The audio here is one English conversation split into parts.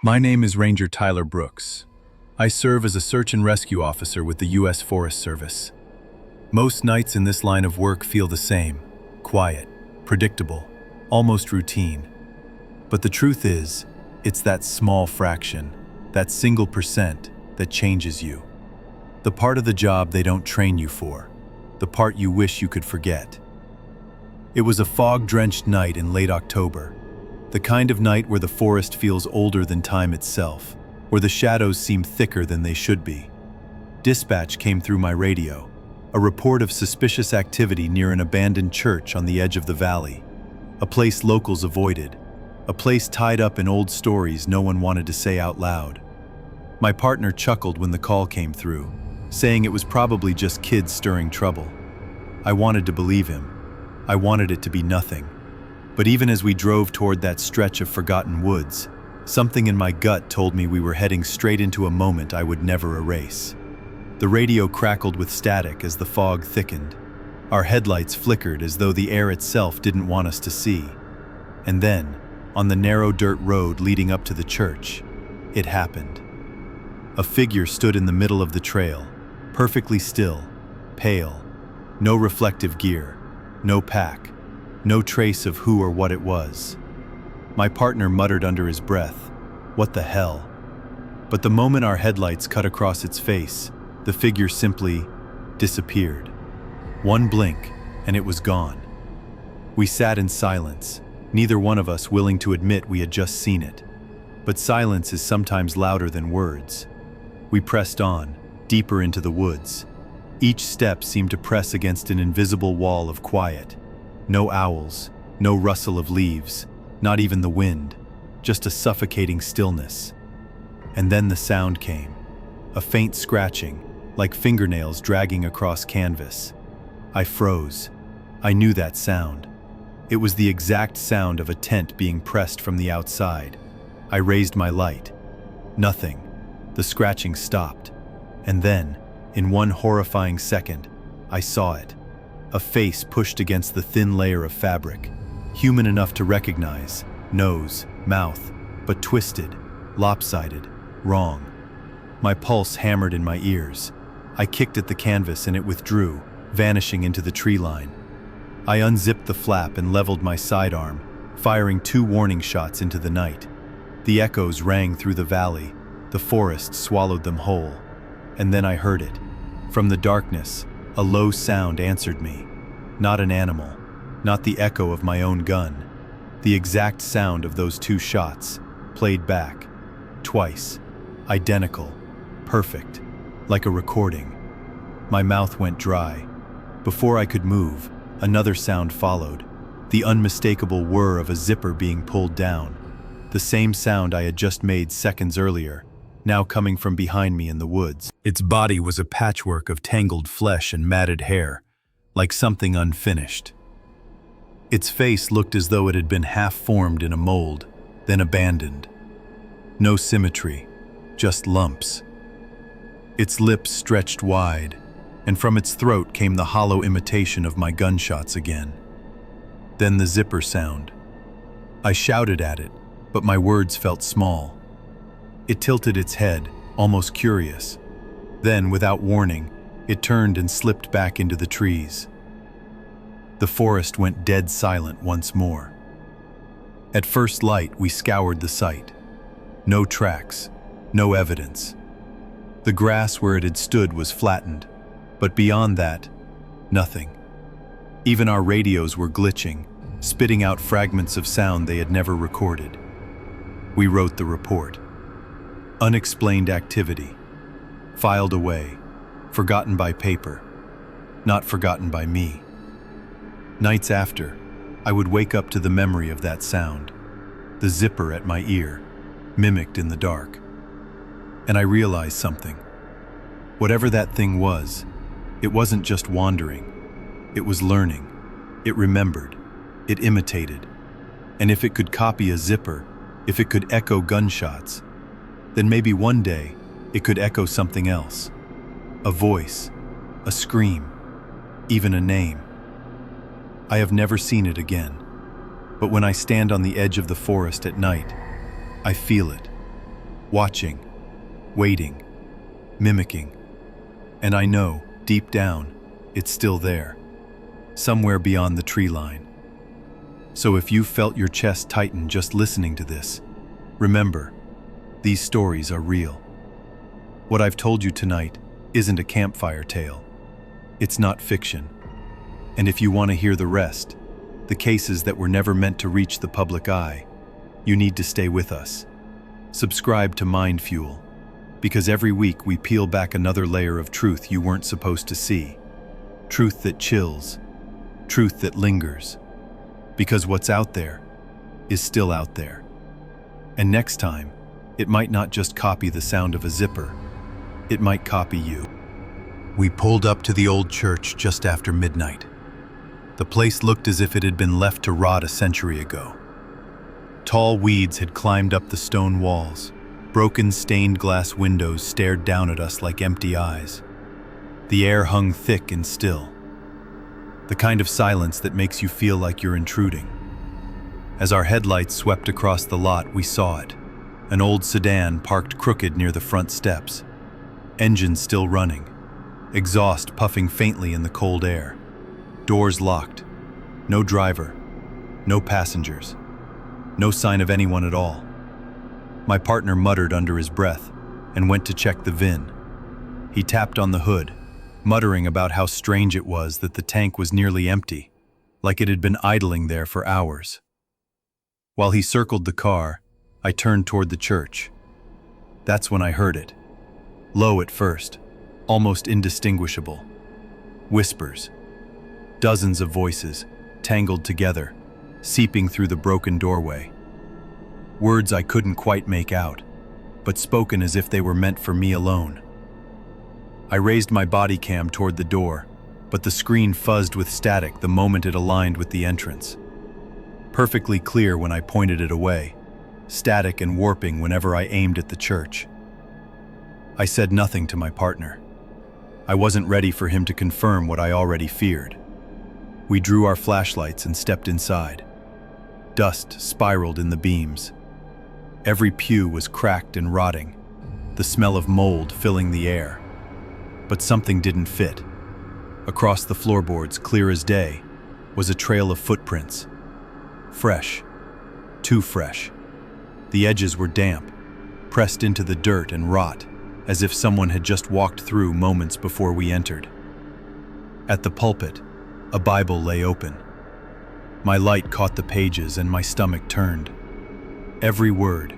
My name is Ranger Tyler Brooks. I serve as a search and rescue officer with the U.S. Forest Service. Most nights in this line of work feel the same: quiet, predictable, almost routine. But the truth is, it's that small fraction, that single percent, that changes you. The part of the job they don't train you for, the part you wish you could forget. It was a fog-drenched night in late October, the kind of night where the forest feels older than time itself, where the shadows seem thicker than they should be. Dispatch came through my radio, a report of suspicious activity near an abandoned church on the edge of the valley, a place locals avoided, a place tied up in old stories no one wanted to say out loud. My partner chuckled when the call came through, saying it was probably just kids stirring trouble. I wanted to believe him. I wanted it to be nothing. But even as we drove toward that stretch of forgotten woods, something in my gut told me we were heading straight into a moment I would never erase. The radio crackled with static as the fog thickened. Our headlights flickered as though the air itself didn't want us to see. And then, on the narrow dirt road leading up to the church, it happened. A figure stood in the middle of the trail, perfectly still, pale, no reflective gear, no pack, no trace of who or what it was. My partner muttered under his breath, "What the hell?" But the moment our headlights cut across its face, the figure simply disappeared. One blink, and it was gone. We sat in silence, neither one of us willing to admit we had just seen it. But silence is sometimes louder than words. We pressed on, deeper into the woods. Each step seemed to press against an invisible wall of quiet. No owls, no rustle of leaves, not even the wind, just a suffocating stillness. And then the sound came, a faint scratching, like fingernails dragging across canvas. I froze. I knew that sound. It was the exact sound of a tent being pressed from the outside. I raised my light. Nothing. The scratching stopped. And then, in one horrifying second, I saw it. A face pushed against the thin layer of fabric, human enough to recognize, nose, mouth, but twisted, lopsided, wrong. My pulse hammered in my ears. I kicked at the canvas and it withdrew, vanishing into the tree line. I unzipped the flap and leveled my sidearm, firing 2 warning shots into the night. The echoes rang through the valley. The forest swallowed them whole. And then I heard it. From the darkness, a low sound answered me. Not an animal, not the echo of my own gun. The exact sound of those 2 shots, played back. Twice. Identical. Perfect. Like a recording. My mouth went dry. Before I could move, another sound followed. The unmistakable whir of a zipper being pulled down. The same sound I had just made seconds earlier, now coming from behind me in the woods. Its body was a patchwork of tangled flesh and matted hair, like something unfinished. Its face looked as though it had been half-formed in a mold, then abandoned. No symmetry, just lumps. Its lips stretched wide, and from its throat came the hollow imitation of my gunshots again. Then the zipper sound. I shouted at it, but my words felt small. It tilted its head, almost curious. Then, without warning, it turned and slipped back into the trees. The forest went dead silent once more. At first light, we scoured the site. No tracks, no evidence. The grass where it had stood was flattened, but beyond that, nothing. Even our radios were glitching, spitting out fragments of sound they had never recorded. We wrote the report. Unexplained activity. Filed away. Forgotten by paper. Not forgotten by me. Nights after, I would wake up to the memory of that sound. The zipper at my ear, mimicked in the dark. And I realized something. Whatever that thing was, it wasn't just wandering. It was learning. It remembered. It imitated. And if it could copy a zipper, if it could echo gunshots, then maybe one day it could echo something else. A voice, a scream, even a name. I have never seen it again, but when I stand on the edge of the forest at night, I feel it, watching, waiting, mimicking. And I know, deep down, it's still there, somewhere beyond the tree line. So if you felt your chest tighten just listening to this, remember, these stories are real. What I've told you tonight isn't a campfire tale. It's not fiction. And if you want to hear the rest, the cases that were never meant to reach the public eye, you need to stay with us. Subscribe to MindFuel, because every week we peel back another layer of truth you weren't supposed to see. Truth that chills, truth that lingers. Because what's out there is still out there. And next time, it might not just copy the sound of a zipper, it might copy you. We pulled up to the old church just after midnight. The place looked as if it had been left to rot a century ago. Tall weeds had climbed up the stone walls. Broken stained glass windows stared down at us like empty eyes. The air hung thick and still. The kind of silence that makes you feel like you're intruding. As our headlights swept across the lot, we saw it. An old sedan parked crooked near the front steps. Engine still running. Exhaust puffing faintly in the cold air. Doors locked. No driver. No passengers. No sign of anyone at all. My partner muttered under his breath and went to check the VIN. He tapped on the hood, muttering about how strange it was that the tank was nearly empty, like it had been idling there for hours. While he circled the car, I turned toward the church. That's when I heard it. Low at first, almost indistinguishable. Whispers. Dozens of voices, tangled together, seeping through the broken doorway. Words I couldn't quite make out, but spoken as if they were meant for me alone. I raised my body cam toward the door, but the screen fuzzed with static the moment it aligned with the entrance. Perfectly clear when I pointed it away, static and warping whenever I aimed at the church. I said nothing to my partner. I wasn't ready for him to confirm what I already feared. We drew our flashlights and stepped inside. Dust spiraled in the beams. Every pew was cracked and rotting, the smell of mold filling the air. But something didn't fit. Across the floorboards, clear as day, was a trail of footprints. Fresh. Too fresh. The edges were damp, pressed into the dirt and rot, as if someone had just walked through moments before we entered. At the pulpit, a Bible lay open. My light caught the pages and my stomach turned. Every word,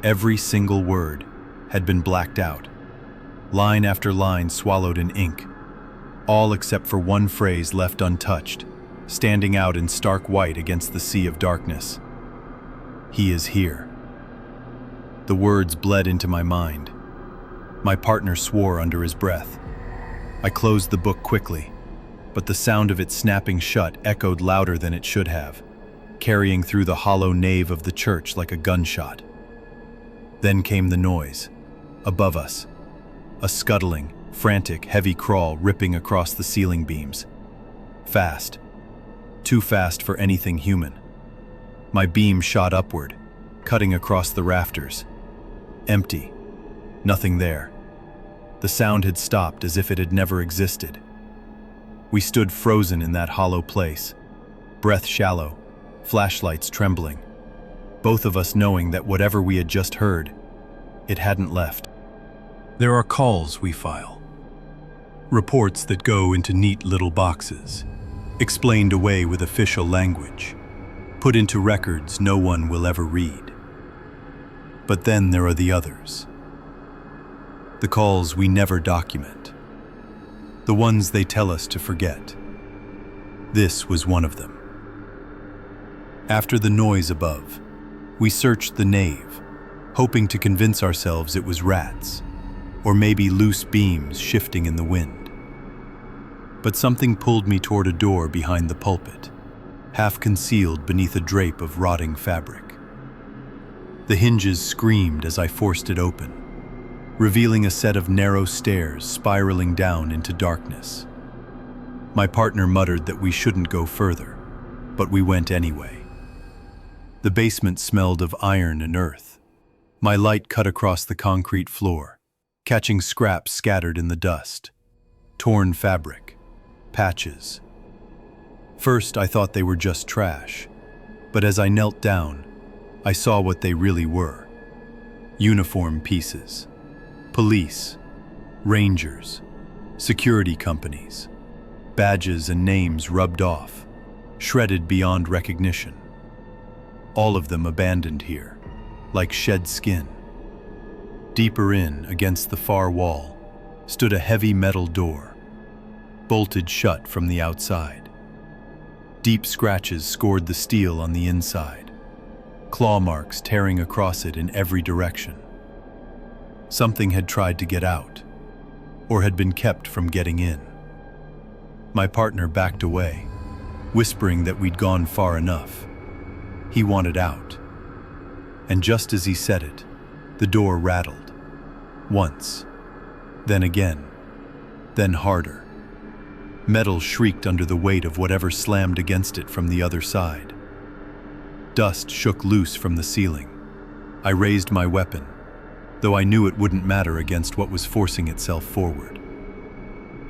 every single word, had been blacked out. Line after line swallowed in ink. All except for one phrase left untouched, standing out in stark white against the sea of darkness. He is here. The words bled into my mind. My partner swore under his breath. I closed the book quickly, but the sound of it snapping shut echoed louder than it should have, carrying through the hollow nave of the church like a gunshot. Then came the noise, above us, a scuttling, frantic, heavy crawl ripping across the ceiling beams. Fast, too fast for anything human. My beam shot upward, cutting across the rafters. Empty, nothing there. The sound had stopped as if it had never existed. We stood frozen in that hollow place, breath shallow, flashlights trembling, both of us knowing that whatever we had just heard, it hadn't left. There are calls we file, reports that go into neat little boxes, explained away with official language, put into records no one will ever read. But then there are the others. The calls we never document. The ones they tell us to forget. This was one of them. After the noise above, we searched the nave, hoping to convince ourselves it was rats, or maybe loose beams shifting in the wind. But something pulled me toward a door behind the pulpit, half concealed beneath a drape of rotting fabric. The hinges screamed as I forced it open, revealing a set of narrow stairs spiraling down into darkness. My partner muttered that we shouldn't go further, but we went anyway. The basement smelled of iron and earth, My light cut across the concrete floor, catching scraps scattered in the dust. Torn fabric, patches. First, I thought they were just trash, but as I knelt down, I saw what they really were. Uniform pieces. Police, rangers, security companies. Badges and names rubbed off, shredded beyond recognition. All of them abandoned here, like shed skin. Deeper in, against the far wall, stood a heavy metal door, bolted shut from the outside. Deep scratches scored the steel on the inside, claw marks tearing across it in every direction. Something had tried to get out, or had been kept from getting in. My partner backed away, whispering that we'd gone far enough. He wanted out. And just as he said it, the door rattled. Once, then again, then harder. Metal shrieked under the weight of whatever slammed against it from the other side. Dust shook loose from the ceiling. I raised my weapon, though I knew it wouldn't matter against what was forcing itself forward.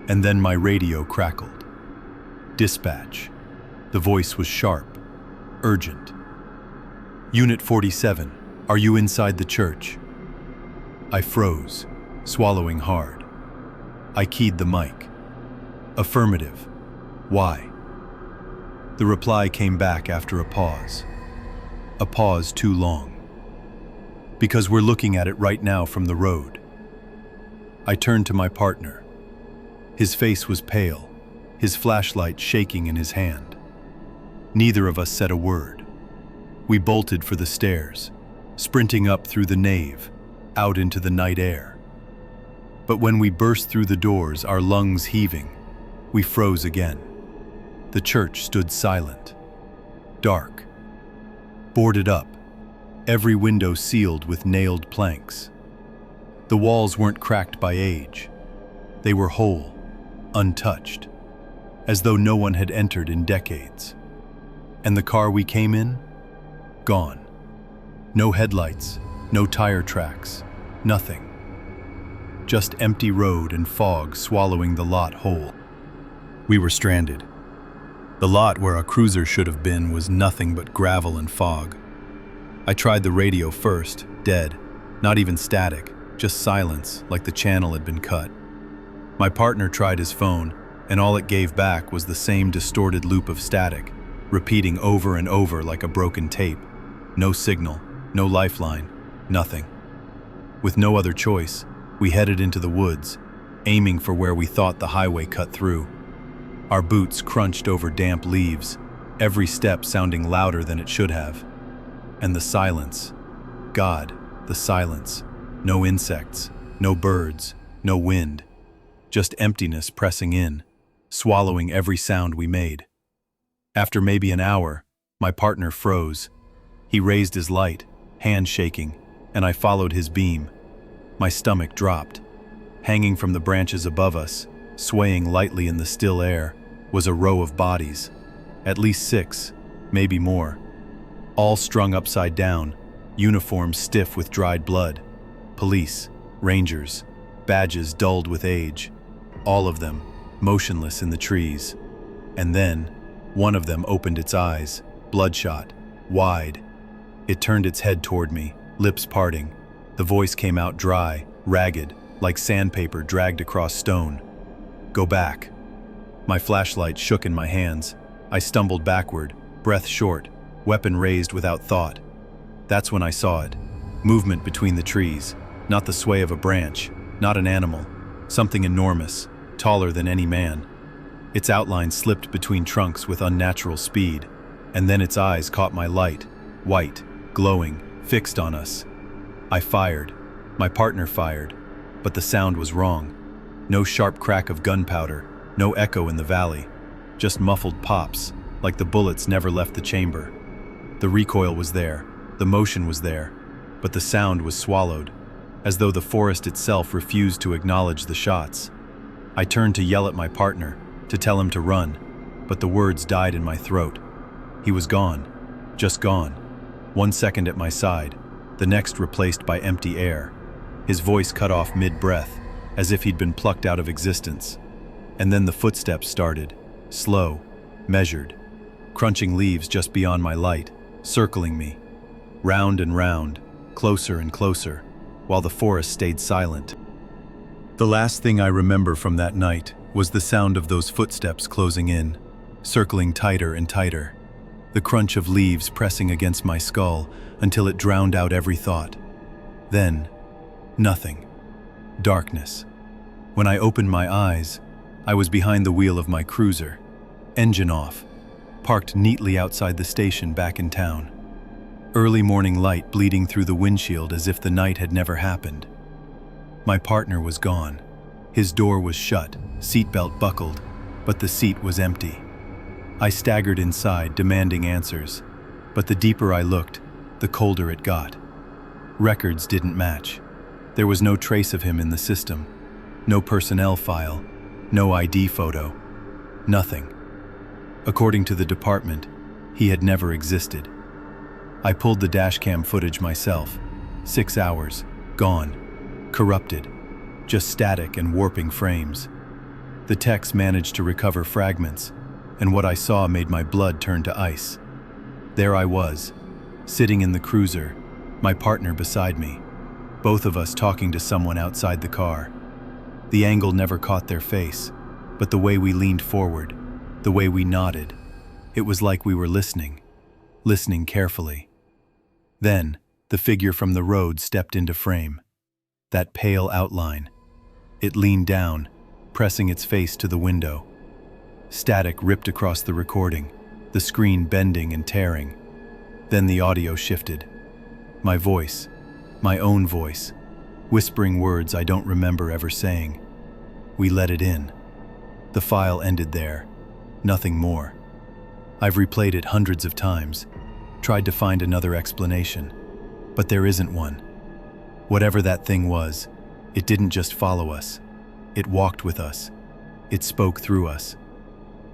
And then my radio crackled. Dispatch. The voice was sharp, urgent. Unit 47, are you inside the church? I froze, swallowing hard. I keyed the mic. Affirmative. Why? The reply came back after a pause. A pause too long. Because we're looking at it right now from the road. I turned to my partner. His face was pale, his flashlight shaking in his hand. Neither of us said a word. We bolted for the stairs, sprinting up through the nave, out into the night air. But when we burst through the doors, our lungs heaving, we froze again. The church stood silent, dark, boarded up, every window sealed with nailed planks. The walls weren't cracked by age. They were whole, untouched, as though no one had entered in decades. And the car we came in? Gone. No headlights, no tire tracks, nothing. Just empty road and fog swallowing the lot whole. We were stranded. The lot where a cruiser should have been was nothing but gravel and fog. I tried the radio first, dead, not even static, just silence, like the channel had been cut. My partner tried his phone, and all it gave back was the same distorted loop of static, repeating over and over like a broken tape. No signal, no lifeline, nothing. With no other choice, we headed into the woods, aiming for where we thought the highway cut through. Our boots crunched over damp leaves, every step sounding louder than it should have. And the silence. God, the silence. No insects, no birds, no wind. Just emptiness pressing in, swallowing every sound we made. After maybe an hour, my partner froze. He raised his light, hand shaking, and I followed his beam. My stomach dropped. Hanging from the branches above us, swaying lightly in the still air, was a row of bodies. At least 6, maybe more. All strung upside down, uniforms stiff with dried blood. Police, rangers, badges dulled with age. All of them, motionless in the trees. And then, one of them opened its eyes, bloodshot, wide. It turned its head toward me, lips parting. The voice came out dry, ragged, like sandpaper dragged across stone. Go back. My flashlight shook in my hands. I stumbled backward, breath short, weapon raised without thought. That's when I saw it. Movement between the trees, not the sway of a branch, not an animal, something enormous, taller than any man. Its outline slipped between trunks with unnatural speed, and then its eyes caught my light, white, glowing, fixed on us. I fired. My partner fired, but the sound was wrong. No sharp crack of gunpowder, no echo in the valley, just muffled pops, like the bullets never left the chamber. The recoil was there, the motion was there, but the sound was swallowed, as though the forest itself refused to acknowledge the shots. I turned to yell at my partner, to tell him to run, but the words died in my throat. He was gone, just gone. 1 second at my side, the next replaced by empty air. His voice cut off mid-breath, as if he'd been plucked out of existence. And then the footsteps started, slow, measured, crunching leaves just beyond my light, circling me, round and round, closer and closer, while the forest stayed silent. The last thing I remember from that night was the sound of those footsteps closing in, circling tighter and tighter, the crunch of leaves pressing against my skull until it drowned out every thought. Then, nothing. Darkness. When I opened my eyes, I was behind the wheel of my cruiser, engine off, parked neatly outside the station back in town. Early morning light bleeding through the windshield as if the night had never happened. My partner was gone. His door was shut, seatbelt buckled, but the seat was empty. I staggered inside, demanding answers, but the deeper I looked, the colder it got. Records didn't match. There was no trace of him in the system, no personnel file, no ID photo, nothing. According to the department, he had never existed. I pulled the dashcam footage myself. 6 hours, gone, corrupted, just static and warping frames. The techs managed to recover fragments, and what I saw made my blood turn to ice. There I was, sitting in the cruiser, my partner beside me, both of us talking to someone outside the car. The angle never caught their face, but the way we leaned forward, the way we nodded, it was like we were listening carefully. Then, the figure from the road stepped into frame. That pale outline. It leaned down, pressing its face to the window. Static ripped across the recording, the screen bending and tearing. Then the audio shifted. My voice, my own voice, whispering words I don't remember ever saying. We let it in. The file ended there. Nothing more. I've replayed it hundreds of times, tried to find another explanation, but there isn't one. Whatever that thing was, it didn't just follow us. It walked with us. It spoke through us.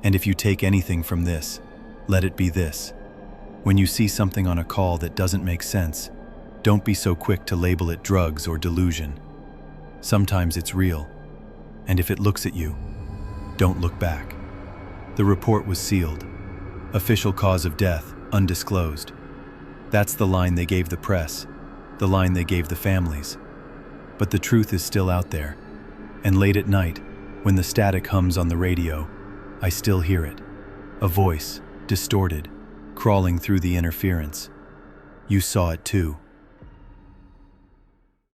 And if you take anything from this, let it be this. When you see something on a call that doesn't make sense, don't be so quick to label it drugs or delusion. Sometimes it's real, and if it looks at you, don't look back. The report was sealed. Official cause of death, undisclosed. That's the line they gave the press, the line they gave the families. But the truth is still out there, and late at night, when the static hums on the radio, I still hear it. A voice, distorted, crawling through the interference. You saw it too.